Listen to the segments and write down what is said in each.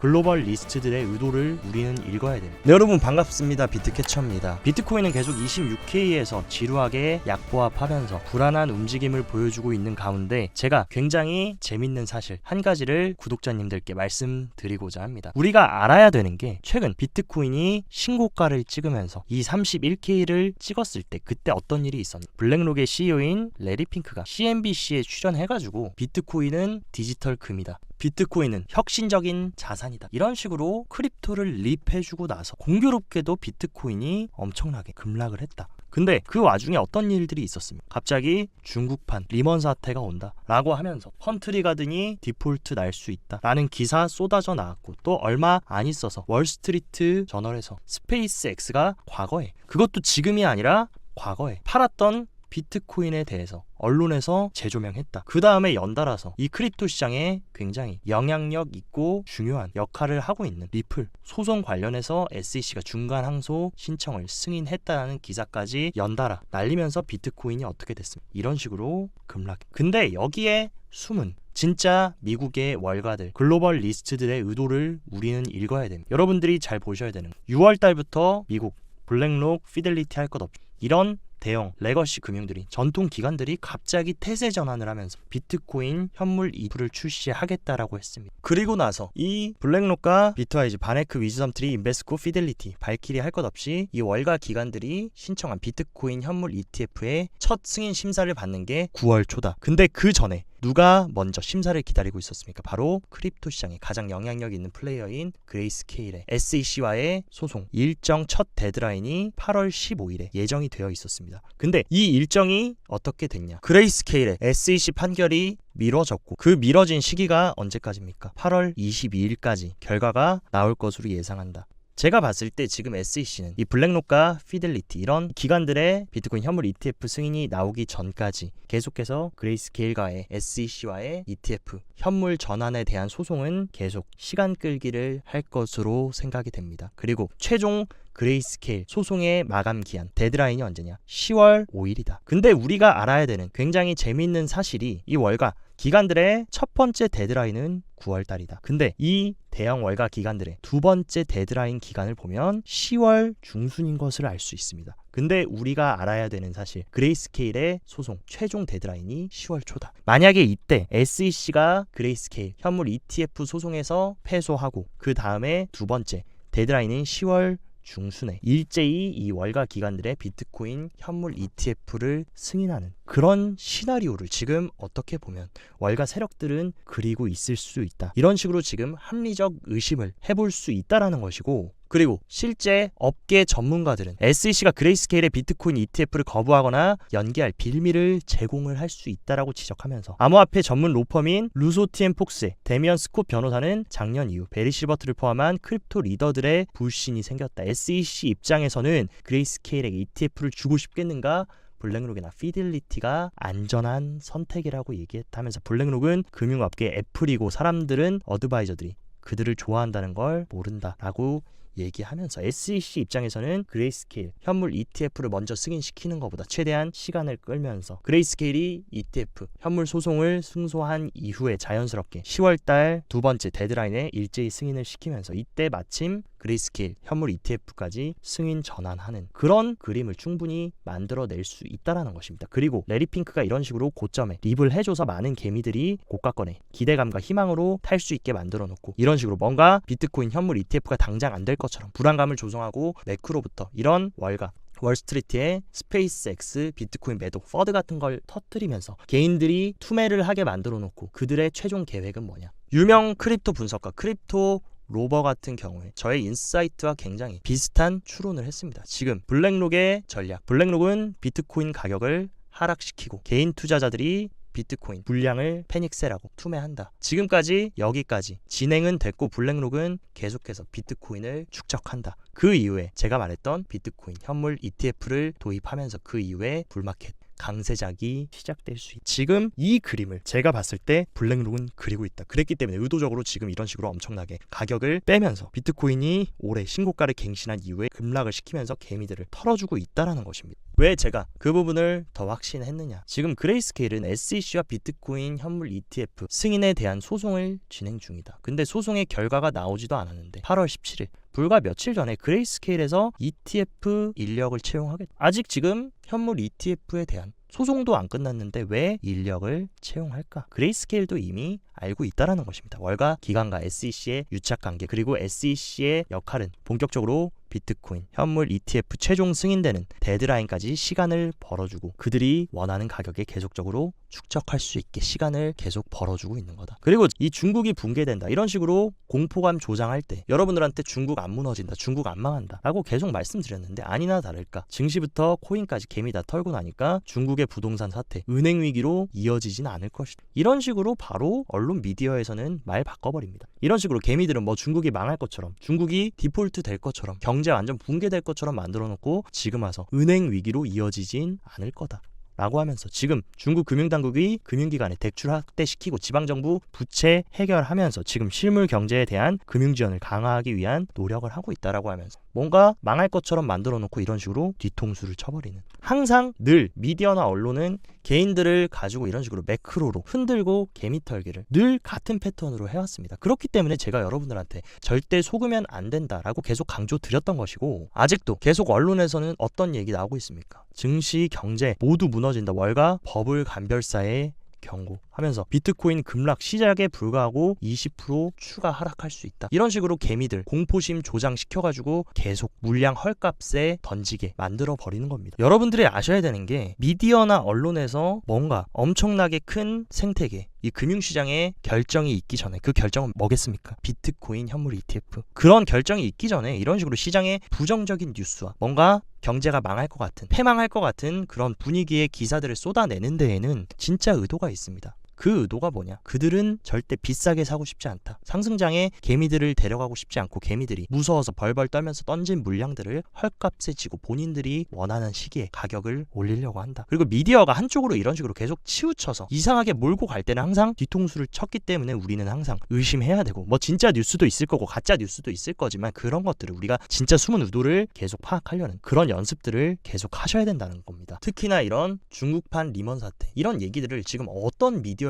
글로벌 리스트들의 의도를 우리는 읽어야 됩니다. 네, 여러분 반갑습니다. 비트캐쳐입니다. 비트코인은 계속 26K에서 지루하게 약보합하면서 불안한 움직임을 보여주고 있는 가운데 제가 굉장히 재밌는 사실 한 가지를 구독자님들께 말씀드리고자 합니다. 우리가 알아야 되는 게 최근 비트코인이 신고가를 찍으면서 이 31K를 찍었을 때 그때 어떤 일이 있었나. 블랙록의 CEO인 레리 핑크가 CNBC에 출연해가지고 비트코인은 디지털 금이다, 비트코인은 혁신적인 자산이다, 이런 식으로 크립토를 립해주고 나서 공교롭게도 비트코인이 엄청나게 급락을 했다. 근데 그 와중에 어떤 일들이 있었습니까? 갑자기 중국판 리먼 사태가 온다 라고 하면서 펀트리 가든이 디폴트 날 수 있다 라는 기사 쏟아져 나왔고, 또 얼마 안 있어서 월스트리트 저널에서 스페이스 X가 과거에, 그것도 지금이 아니라 과거에 팔았던 비트코인에 대해서 언론에서 재조명했다. 그 다음에 연달아서 이 크립토 시장에 굉장히 영향력 있고 중요한 역할을 하고 있는 리플 소송 관련해서 SEC가 중간 항소 신청을 승인했다는 기사까지 연달아 날리면서 비트코인이 어떻게 됐습니까? 이런 식으로 급락. 근데 여기에 숨은 진짜 미국의 월가들, 글로벌 리스트들의 의도를 우리는 읽어야 됩니다. 여러분들이 잘 보셔야 되는 6월 달부터 미국 블랙록, 피델리티 할 것 없이 이런 대형 레거시 금융들이, 전통 기관들이 갑자기 태세 전환을 하면서 비트코인 현물 ETF를 출시하겠다라고 했습니다. 그리고 나서 이 블랙록과 비트와이즈, 바네크, 위즈덤트리, 인베스코, 피델리티, 발키리 할 것 없이 이 월가 기관들이 신청한 비트코인 현물 ETF의 첫 승인 심사를 받는 게 9월 초다. 근데 그 전에 누가 먼저 심사를 기다리고 있었습니까? 바로 크립토 시장에 가장 영향력 있는 플레이어인 그레이스케일의 SEC와의 소송 일정 첫 데드라인이 8월 15일에 예정이 되어 있었습니다. 근데 이 일정이 어떻게 됐냐? 그레이스케일의 SEC 판결이 미뤄졌고, 그 미뤄진 시기가 언제까지입니까? 8월 22일까지 결과가 나올 것으로 예상한다. 제가 봤을 때 지금 SEC는 이 블랙록과 피델리티 이런 기관들의 비트코인 현물 ETF 승인이 나오기 전까지 계속해서 그레이스케일과의 SEC와의 ETF 현물 전환에 대한 소송은 계속 시간 끌기를 할 것으로 생각이 됩니다. 그리고 최종 그레이스케일 소송의 마감 기한, 데드라인이 언제냐? 10월 5일이다. 근데 우리가 알아야 되는 굉장히 재미있는 사실이 이 월가 기관들의 첫 번째 데드라인은 9월 달이다. 근데 이 대형 월가 기관들의 두 번째 데드라인 기간을 보면 10월 중순인 것을 알 수 있습니다. 근데 우리가 알아야 되는 사실, 그레이스케일의 소송 최종 데드라인이 10월 초다. 만약에 이때 SEC가 그레이스케일 현물 ETF 소송에서 패소하고 그 다음에 두 번째 데드라인인 10월 중순에 일제히 이 월가 기관들의 비트코인 현물 ETF를 승인하는 그런 시나리오를 지금 어떻게 보면 월가 세력들은 그리고 있을 수 있다. 이런 식으로 지금 합리적 의심을 해볼 수 있다라는 것이고, 그리고 실제 업계 전문가들은 SEC가 그레이스케일의 비트코인 ETF를 거부하거나 연기할 빌미를 제공을 할 수 있다라고 지적하면서, 암호화폐 전문 로펌인 루소티앤 폭스의 데미언 스콧 변호사는 작년 이후 베리 실버트를 포함한 크립토 리더들의 불신이 생겼다. SEC 입장에서는 그레이스케일에게 ETF를 주고 싶겠는가? 블랙록이나 피델리티가 안전한 선택이라고 얘기했다면서, 블랙록은 금융업계 애플이고 사람들은 어드바이저들이 그들을 좋아한다는 걸 모른다라고 얘기하면서, SEC 입장에서는 그레이스케일 현물 ETF를 먼저 승인시키는 것보다 최대한 시간을 끌면서 그레이스케일이 ETF 현물 소송을 승소한 이후에 자연스럽게 10월달 두 번째 데드라인에 일제히 승인을 시키면서 이때 마침 그레이스케일 현물 ETF까지 승인 전환하는 그런 그림을 충분히 만들어낼 수 있다는 것입니다. 그리고 레리 핑크가 이런 식으로 고점에 립을 해줘서 많은 개미들이 고가권에 기대감과 희망으로 탈 수 있게 만들어 놓고, 이런 식으로 뭔가 비트코인 현물 ETF가 당장 안 될 것처럼 불안감을 조성하고 매크로부터 이런 월가 월스트리트의 스페이스 X 비트코인 매독 퍼드 같은 걸 터뜨리면서 개인들이 투매를 하게 만들어 놓고, 그들의 최종 계획은 뭐냐? 유명 크립토 분석가 크립토 로버 같은 경우에 저의 인사이트와 굉장히 비슷한 추론을 했습니다. 지금 블랙록의 전략, 블랙록은 비트코인 가격을 하락시키고 개인 투자자들이 비트코인 불량을 패닉셀하고 투매한다. 지금까지 여기까지 진행은 됐고, 블랙록은 계속해서 비트코인을 축적한다. 그 이후에 제가 말했던 비트코인 현물 ETF를 도입하면서 그 이후에 불마켓, 강세작이 시작될 수 있다. 지금 이 그림을 제가 봤을 때 블랙록은 그리고 있다. 그랬기 때문에 의도적으로 지금 이런 식으로 엄청나게 가격을 빼면서 비트코인이 올해 신고가를 갱신한 이후에 급락을 시키면서 개미들을 털어주고 있다라는 것입니다. 왜 제가 그 부분을 더 확신했느냐? 지금 그레이스케일은 SEC와 비트코인 현물 ETF 승인에 대한 소송을 진행 중이다. 근데 소송의 결과가 나오지도 않았는데 8월 17일 불과 며칠 전에 그레이스케일에서 ETF 인력을 채용하겠다. 아직 지금 현물 ETF에 대한 소송도 안 끝났는데 왜 인력을 채용할까? 그레이스케일도 이미 알고 있다라는 것입니다. 월가 기관과 SEC의 유착관계 그리고 SEC의 역할은 본격적으로 비트코인 현물 ETF 최종 승인되는 데드라인까지 시간을 벌어주고 그들이 원하는 가격에 계속적으로 축적할 수 있게 시간을 계속 벌어주고 있는 거다. 그리고 이 중국이 붕괴된다 이런 식으로 공포감 조장할 때 여러분들한테 중국 안 무너진다, 중국 안 망한다 라고 계속 말씀드렸는데 아니나 다를까 증시부터 코인까지 개미 다 털고 나니까 중국의 부동산 사태, 은행 위기로 이어지진 않을 것이다. 이런 식으로 바로 언론 미디어에서는 말 바꿔버립니다. 이런 식으로 개미들은 뭐 중국이 망할 것처럼 중국이 디폴트 될 것처럼 경제 완전 붕괴될 것처럼 만들어 놓고 지금 와서 은행 위기로 이어지진 않을 거다 라고 하면서 지금 중국 금융당국이 금융기관에 대출 확대시키고 지방정부 부채 해결하면서 지금 실물 경제에 대한 금융지원을 강화하기 위한 노력을 하고 있다라고 하면서 뭔가 망할 것처럼 만들어 놓고 이런 식으로 뒤통수를 쳐버리는 항상 늘 미디어나 언론은 개인들을 가지고 이런 식으로 매크로로 흔들고 개미털기를 늘 같은 패턴으로 해왔습니다. 그렇기 때문에 제가 여러분들한테 절대 속으면 안 된다라고 계속 강조드렸던 것이고 아직도 계속 언론에서는 어떤 얘기 나오고 있습니까? 증시, 경제 모두 무너진다. 월가 버블 간별사의 경고하면서 비트코인 급락 시작에 불과하고 20% 추가 하락할 수 있다. 이런 식으로 개미들 공포심 조장시켜가지고 계속 물량 헐값에 던지게 만들어 버리는 겁니다. 여러분들이 아셔야 되는 게 미디어나 언론에서 뭔가 엄청나게 큰 생태계 이 금융시장에 결정이 있기 전에 그 결정은 뭐겠습니까? 비트코인 현물 ETF 그런 결정이 있기 전에 이런 식으로 시장에 부정적인 뉴스와 뭔가 경제가 망할 것 같은 패망할 것 같은 그런 분위기의 기사들을 쏟아내는 데에는 진짜 의도가 있습니다. 그 의도가 뭐냐? 그들은 절대 비싸게 사고 싶지 않다. 상승장에 개미들을 데려가고 싶지 않고 개미들이 무서워서 벌벌 떨면서 던진 물량들을 헐값에 지고 본인들이 원하는 시기에 가격을 올리려고 한다. 그리고 미디어가 한쪽으로 이런 식으로 계속 치우쳐서 이상하게 몰고 갈 때는 항상 뒤통수를 쳤기 때문에 우리는 항상 의심해야 되고 뭐 진짜 뉴스도 있을 거고 가짜 뉴스도 있을 거지만 그런 것들을 우리가 진짜 숨은 의도를 계속 파악하려는 그런 연습들을 계속 하셔야 된다는 겁니다. 특히나 이런 중국판 리먼 사태 이런 얘기들을 지금 어떤 미디어에서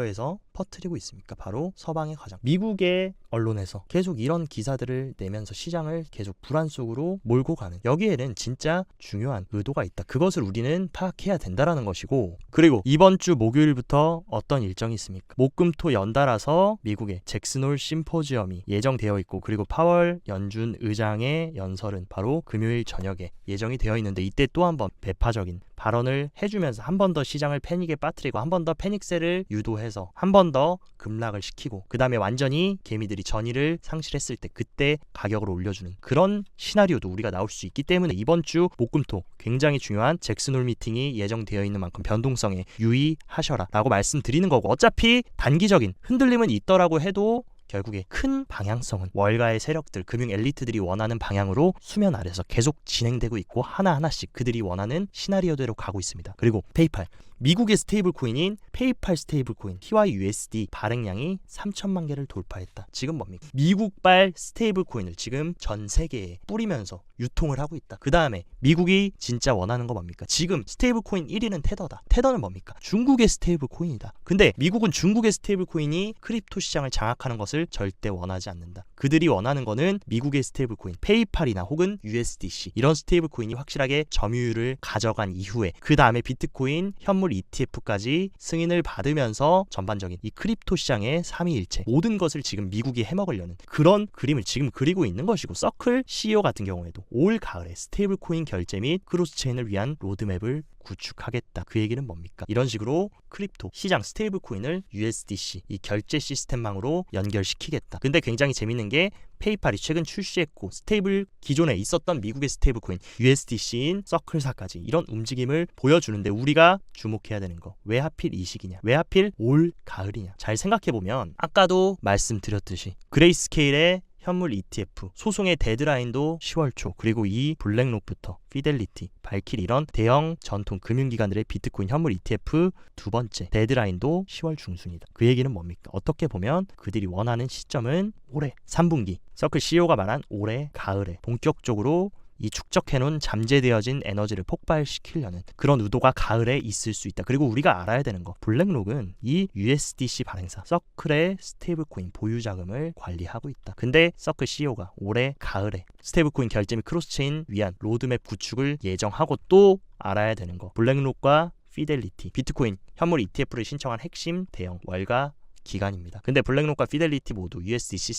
퍼뜨리고 있습니까? 바로 서방의 과장 미국의 언론에서 계속 이런 기사들을 내면서 시장을 계속 불안 속으로 몰고 가는 여기에는 진짜 중요한 의도가 있다. 그것을 우리는 파악해야 된다라는 것이고 그리고 이번 주 목요일부터 어떤 일정이 있습니까? 목금토 연달아서 미국의 잭슨홀 심포지엄이 예정되어 있고 그리고 파월 연준 의장의 연설은 바로 금요일 저녁에 예정이 되어 있는데 이때 또 한 번 배파적인 발언을 해주면서 한 번 더 시장을 패닉에 빠뜨리고 한 번 더 패닉세를 유도해서 한 번 더 급락을 시키고 그 다음에 완전히 개미들이 전의를 상실했을 때 그때 가격을 올려주는 그런 시나리오도 우리가 나올 수 있기 때문에 이번 주 목금토 굉장히 중요한 잭슨홀 미팅이 예정되어 있는 만큼 변동성에 유의하셔라 라고 말씀드리는 거고 어차피 단기적인 흔들림은 있더라고 해도 결국에 큰 방향성은 월가의 세력들, 금융 엘리트들이 원하는 방향으로 수면 아래서 계속 진행되고 있고 하나하나씩 그들이 원하는 시나리오대로 가고 있습니다. 그리고 페이팔, 미국의 스테이블 코인인 페이팔 스테이블 코인 PYUSD 발행량이 3천만 개를 돌파했다. 지금 뭡니까? 미국발 스테이블 코인을 지금 전 세계에 뿌리면서 유통을 하고 있다. 그 다음에 미국이 진짜 원하는 거 뭡니까? 지금 스테이블 코인 1위는 테더다. 테더는 뭡니까? 중국의 스테이블 코인이다. 근데 미국은 중국의 스테이블 코인이 크립토 시장을 장악하는 것을 절대 원하지 않는다. 그들이 원하는 거는 미국의 스테이블 코인 페이팔이나 혹은 USDC 이런 스테이블 코인이 확실하게 점유율을 가져간 이후에 그 다음에 비트코인 현물 ETF까지 승인을 받으면서 전반적인 이 크립토 시장의 삼위일체 모든 것을 지금 미국이 해먹으려는 그런 그림을 지금 그리고 있는 것이고 서클 CEO 같은 경우에도 올 가을에 스테이블 코인 결제 및 크로스체인을 위한 로드맵을 구축하겠다. 그 얘기는 뭡니까? 이런 식으로 크립토 시장 스테이블 코인을 USDC 이 결제 시스템망으로 연결시키겠다. 근데 굉장히 재밌는 게 페이팔이 최근 출시했고 스테이블 기존에 있었던 미국의 스테이블 코인 USDC인 서클사까지 이런 움직임을 보여주는데 우리가 주목해야 되는 거 왜 하필 이 시기냐? 왜 하필 올 가을이냐? 잘 생각해보면 아까도 말씀드렸듯이 그레이스케일의 현물 ETF 소송의 데드라인도 10월 초, 그리고 이 블랙록부터 피델리티, 발킬 이런 대형 전통 금융기관들의 비트코인 현물 ETF 두 번째 데드라인도 10월 중순이다. 그 얘기는 뭡니까? 어떻게 보면 그들이 원하는 시점은 올해 3분기, 서클 CEO가 말한 올해 가을에 본격적으로 이 축적해놓은 잠재되어진 에너지를 폭발시키려는 그런 의도가 가을에 있을 수 있다. 그리고 우리가 알아야 되는 거, 블랙록은 이 USDC 발행사 서클의 스테이블코인 보유 자금을 관리하고 있다. 근데 서클 CEO가 올해 가을에 스테이블코인 결제 및 크로스체인 위한 로드맵 구축을 예정하고, 또 알아야 되는 거, 블랙록과 피델리티, 비트코인 현물 ETF를 신청한 핵심 대형 월가 기간입니다. 근데 블랙록과 피델리티 모두 USDC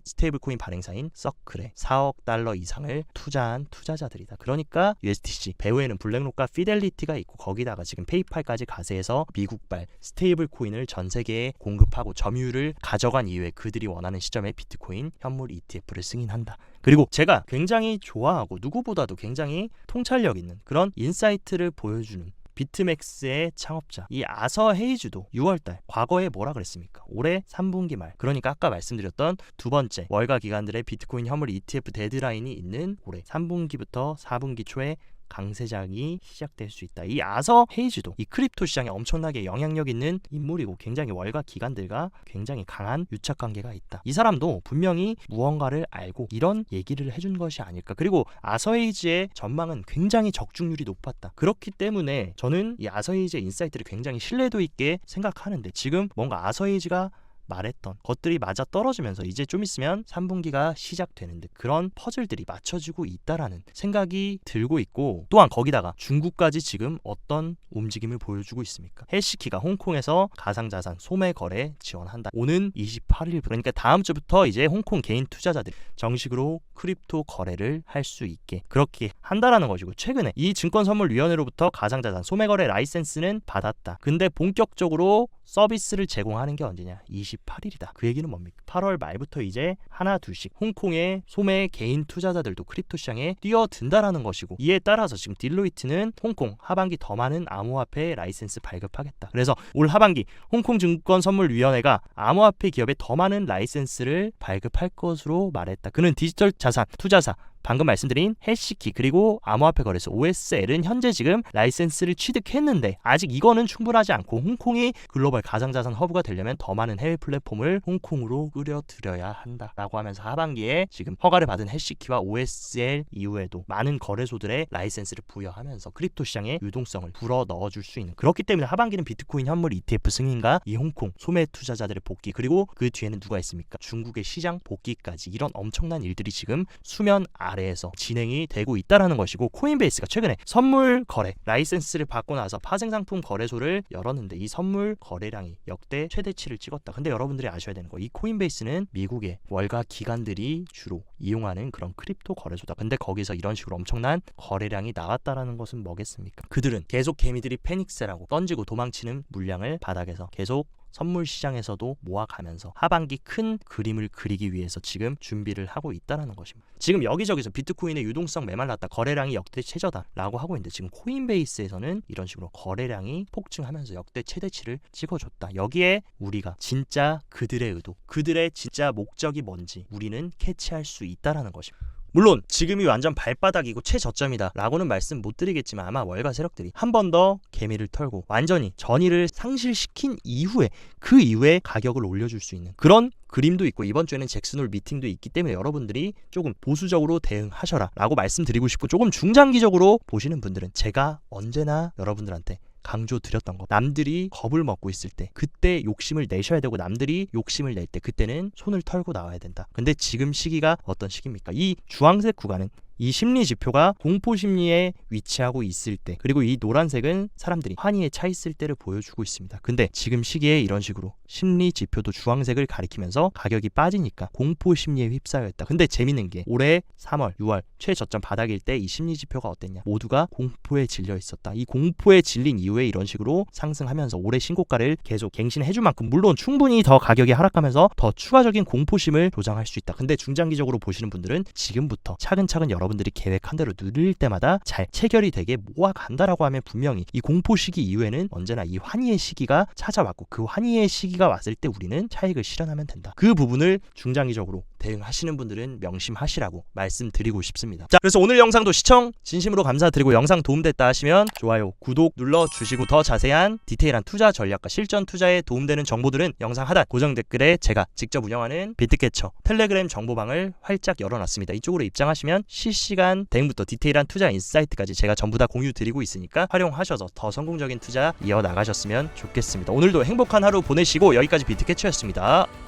스테이블코인 발행사인 서클에 4억 달러 이상을 투자한 투자자들이다. 그러니까 USDC 배후에는 블랙록과 피델리티가 있고, 거기다가 지금 페이팔까지 가세해서 미국발 스테이블코인을 전 세계에 공급하고 점유율을 가져간 이후에 그들이 원하는 시점에 비트코인 현물 ETF를 승인한다. 그리고 제가 굉장히 좋아하고 누구보다도 굉장히 통찰력 있는 그런 인사이트를 보여주는 비트맥스의 창업자 이 아서 헤이즈도 6월달 과거에 뭐라 그랬습니까? 올해 3분기 말, 그러니까 아까 말씀드렸던 두 번째 월가 기관들의 비트코인 현물 ETF 데드라인이 있는 올해 3분기부터 4분기 초에 강세장이 시작될 수 있다. 이 아서 헤이즈도 이 크립토 시장에 엄청나게 영향력 있는 인물이고 굉장히 월가 기관들과 굉장히 강한 유착관계가 있다. 이 사람도 분명히 무언가를 알고 이런 얘기를 해준 것이 아닐까. 그리고 아서 헤이즈의 전망은 굉장히 적중률이 높았다. 그렇기 때문에 저는 이 아서 헤이즈의 인사이트를 굉장히 신뢰도 있게 생각하는데, 지금 뭔가 아서 헤이즈가 말했던 것들이 맞아 떨어지면서 이제 좀 있으면 3분기가 시작되는데 그런 퍼즐들이 맞춰지고 있다라는 생각이 들고 있고, 또한 거기다가 중국까지 지금 어떤 움직임을 보여주고 있습니까? 해시키가 홍콩에서 가상자산 소매 거래 지원한다. 오는 28일, 그러니까 다음 주부터 이제 홍콩 개인 투자자들이 정식으로 크립토 거래를 할 수 있게 그렇게 한다라는 것이고, 최근에 이 증권선물위원회로부터 가상자산 소매 거래 라이센스는 받았다. 근데 본격적으로 서비스를 제공하는 게 언제냐? 28일이다. 그 얘기는 뭡니까? 8월 말부터 이제 하나 둘씩 홍콩의 소매 개인 투자자들도 크립토 시장에 뛰어든다라는 것이고, 이에 따라서 지금 딜로이트는 홍콩 하반기 더 많은 암호화폐 라이센스 발급하겠다. 그래서 올 하반기 홍콩 증권선물위원회가 암호화폐 기업에 더 많은 라이센스를 발급할 것으로 말했다. 그는 디지털 자산 투자사 방금 말씀드린 해시키 그리고 암호화폐 거래소 OSL은 현재 지금 라이센스를 취득했는데 아직 이거는 충분하지 않고 홍콩이 글로벌 가상자산 허브가 되려면 더 많은 해외 플랫폼을 홍콩으로 끌어들여야 한다라고 하면서 하반기에 지금 허가를 받은 해시키와 OSL 이후에도 많은 거래소들의 라이센스를 부여하면서 크립토 시장의 유동성을 불어 넣어줄 수 있는, 그렇기 때문에 하반기는 비트코인 현물 ETF 승인과 이 홍콩 소매 투자자들의 복귀, 그리고 그 뒤에는 누가 있습니까? 중국의 시장 복귀까지, 이런 엄청난 일들이 지금 수면 아래에서 진행이 되고 있다라는 것이고, 코인베이스가 최근에 선물 거래 라이센스를 받고 나서 파생상품 거래소를 열었는데 이 선물 거래량이 역대 최대치를 찍었다. 근데 여러분들이 아셔야 되는 거, 이 코인베이스는 미국의 월가 기관들이 주로 이용하는 그런 크립토 거래소다. 근데 거기서 이런 식으로 엄청난 거래량이 나왔다라는 것은 뭐겠습니까? 그들은 계속 개미들이 패닉세라고 던지고 도망치는 물량을 바닥에서 계속 선물 시장에서도 모아가면서 하반기 큰 그림을 그리기 위해서 지금 준비를 하고 있다는 것입니다. 지금 여기저기서 비트코인의 유동성 메말랐다, 거래량이 역대 최저다라고 하고 있는데, 지금 코인베이스에서는 이런 식으로 거래량이 폭증하면서 역대 최대치를 찍어줬다. 여기에 우리가 진짜 그들의 의도, 그들의 진짜 목적이 뭔지 우리는 캐치할 수 있다는 것입니다. 물론 지금이 완전 발바닥이고 최저점이다 라고는 말씀 못 드리겠지만, 아마 월가 세력들이 한 번 더 개미를 털고 완전히 전의를 상실시킨 이후에 그 이후에 가격을 올려줄 수 있는 그런 그림도 있고, 이번 주에는 잭슨홀 미팅도 있기 때문에 여러분들이 조금 보수적으로 대응하셔라 라고 말씀드리고 싶고, 조금 중장기적으로 보시는 분들은 제가 언제나 여러분들한테 강조드렸던 거, 남들이 겁을 먹고 있을 때 그때 욕심을 내셔야 되고, 남들이 욕심을 낼 때 그때는 손을 털고 나와야 된다. 근데 지금 시기가 어떤 시기입니까? 이 주황색 구간은 이 심리 지표가 공포 심리에 위치하고 있을 때, 그리고 이 노란색은 사람들이 환희에 차 있을 때를 보여주고 있습니다. 근데 지금 시기에 이런 식으로 심리 지표도 주황색을 가리키면서 가격이 빠지니까 공포 심리에 휩싸여 있다. 근데 재밌는 게 올해 3월, 6월 최저점 바닥일 때 이 심리 지표가 어땠냐? 모두가 공포에 질려 있었다. 이 공포에 질린 이후에 이런 식으로 상승하면서 올해 신고가를 계속 갱신해줄 만큼, 물론 충분히 더 가격이 하락하면서 더 추가적인 공포심을 조장할 수 있다. 근데 중장기적으로 보시는 분들은 지금부터 차근차근 여러분들이 계획한 대로 누릴 때마다 잘 체결이 되게 모아간다라고 하면 분명히 이 공포 시기 이후에는 언제나 이 환희의 시기가 찾아왔고 그 환희의 시기가 왔을 때 우리는 차익을 실현하면 된다. 그 부분을 중장기적으로 대응하시는 분들은 명심하시라고 말씀드리고 싶습니다. 자, 그래서 오늘 영상도 시청 진심으로 감사드리고 영상 도움됐다 하시면 좋아요, 구독 눌러주시고 더 자세한 디테일한 투자 전략과 실전 투자에 도움되는 정보들은 영상 하단 고정 댓글에 제가 직접 운영하는 비트캐쳐 텔레그램 정보방을 활짝 열어놨습니다. 이쪽으로 입장하시면 실시간 대응부터 디테일한 투자 인사이트까지 제가 전부 다 공유 드리고 있으니까 활용하셔서 더 성공적인 투자 이어나가셨으면 좋겠습니다. 오늘도 행복한 하루 보내시고 여기까지 비트캐쳐였습니다.